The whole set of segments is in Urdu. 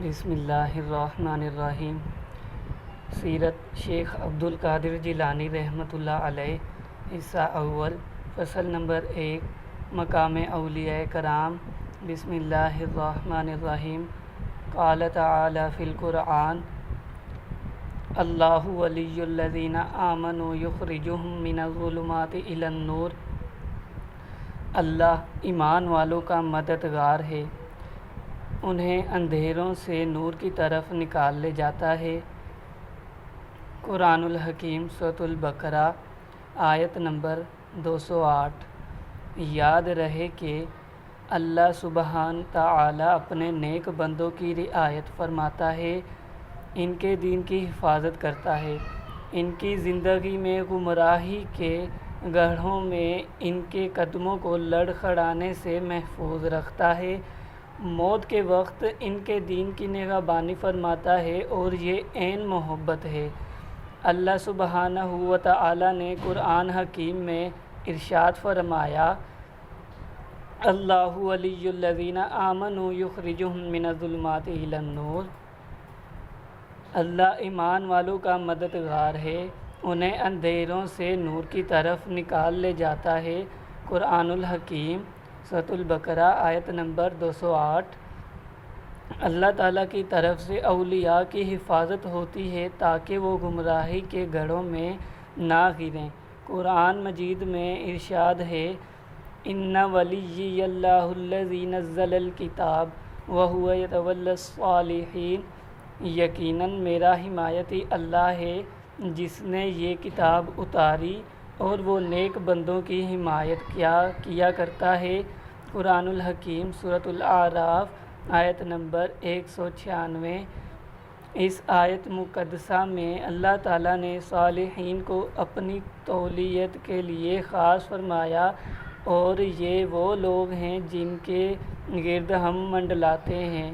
بسم اللہ الرحمن الرحیم۔ سیرت شیخ عبد القادر جیلانی رحمۃ اللہ علیہ، حصہ اول، فصل نمبر 1، مقام اولیاء کرام۔ بسم اللہ الرحمن الرحیم۔ قال تعالی فی القرآن: اللہ ولی الذین آمنوا یخرجہم من الظلمات الی النور۔ اللہ ایمان والوں کا مددگار ہے، انہیں اندھیروں سے نور کی طرف نکال لے جاتا ہے۔ قرآن الحکیم سورۃ البقرہ آیت نمبر 208۔ یاد رہے کہ اللہ سبحانہ تعالی اپنے نیک بندوں کی رعایت فرماتا ہے، ان کے دین کی حفاظت کرتا ہے، ان کی زندگی میں گمراہی کے گڑھوں میں ان کے قدموں کو لڑکھڑانے سے محفوظ رکھتا ہے، موت کے وقت ان کے دین کی نگہبانی فرماتا ہے، اور یہ عین محبت ہے۔ اللہ سبحانہ و تعالی نے قرآن حکیم میں ارشاد فرمایا: اللہ ولی الذین آمنوا یخرجہم من الظلمات الی النور۔ اللہ ایمان والوں کا مددگار ہے، انہیں اندھیروں سے نور کی طرف نکال لے جاتا ہے۔ قرآن الحکیم سورۃ البقرہ آیت نمبر 208۔ اللہ تعالیٰ کی طرف سے اولیاء کی حفاظت ہوتی ہے تاکہ وہ گمراہی کے گڑھوں میں نہ گریں۔ قرآن مجید میں ارشاد ہے: ان ولیی اللہ الذی نزل الکتاب وہو یتولی الصالحین۔ یقیناً میرا حمایتی اللہ ہے جس نے یہ کتاب اتاری اور وہ نیک بندوں کی حمایت کیا کرتا ہے۔ قرآن الحکیم سورۃ الاعراف آیت نمبر 196۔ اس آیت مقدسہ میں اللہ تعالیٰ نے صالحین کو اپنی تولیت کے لیے خاص فرمایا، اور یہ وہ لوگ ہیں جن کے گرد ہم منڈلاتے ہیں۔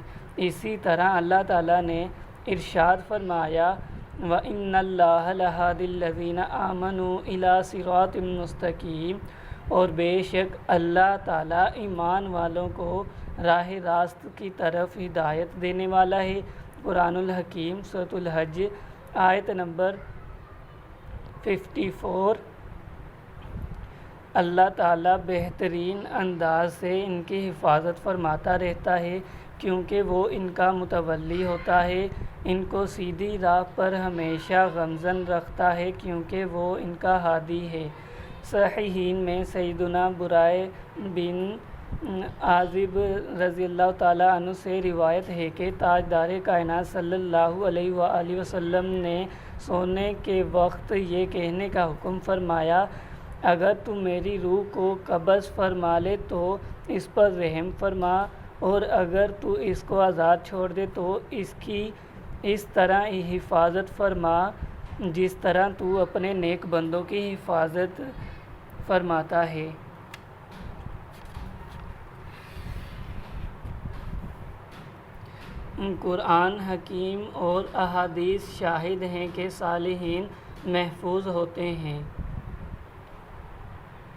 اسی طرح اللہ تعالیٰ نے ارشاد فرمایا: وَإِنَّ اللَّهَ لَهَادِ الَّذِينَ آمَنُوا إِلَىٰ صِرَاطٍ مُّسْتَقِيمٍ۔ اور بے شک اللہ تعالیٰ ایمان والوں کو راہ راست کی طرف ہدایت دینے والا ہے۔ قرآن الحکیم سورۃ الحج آیت نمبر 54۔ اللہ تعالیٰ بہترین انداز سے ان کی حفاظت فرماتا رہتا ہے، کیونکہ وہ ان کا متولی ہوتا ہے، ان کو سیدھی راہ پر ہمیشہ گامزن رکھتا ہے، کیونکہ وہ ان کا ہادی ہے۔ صحیحین میں سیدنا برائے بن عازب رضی اللہ تعالیٰ عنہ سے روایت ہے کہ تاجدار کائنات صلی اللہ علیہ وآلہ وسلم نے سونے کے وقت یہ کہنے کا حکم فرمایا: اگر تو میری روح کو قبض فرما لے تو اس پر رحم فرما، اور اگر تو اس کو آزاد چھوڑ دے تو اس کی اس طرح حفاظت فرما جس طرح تو اپنے نیک بندوں کی حفاظت فرماتا ہے۔ قرآن حکیم اور احادیث شاہد ہیں کہ صالحین محفوظ ہوتے ہیں۔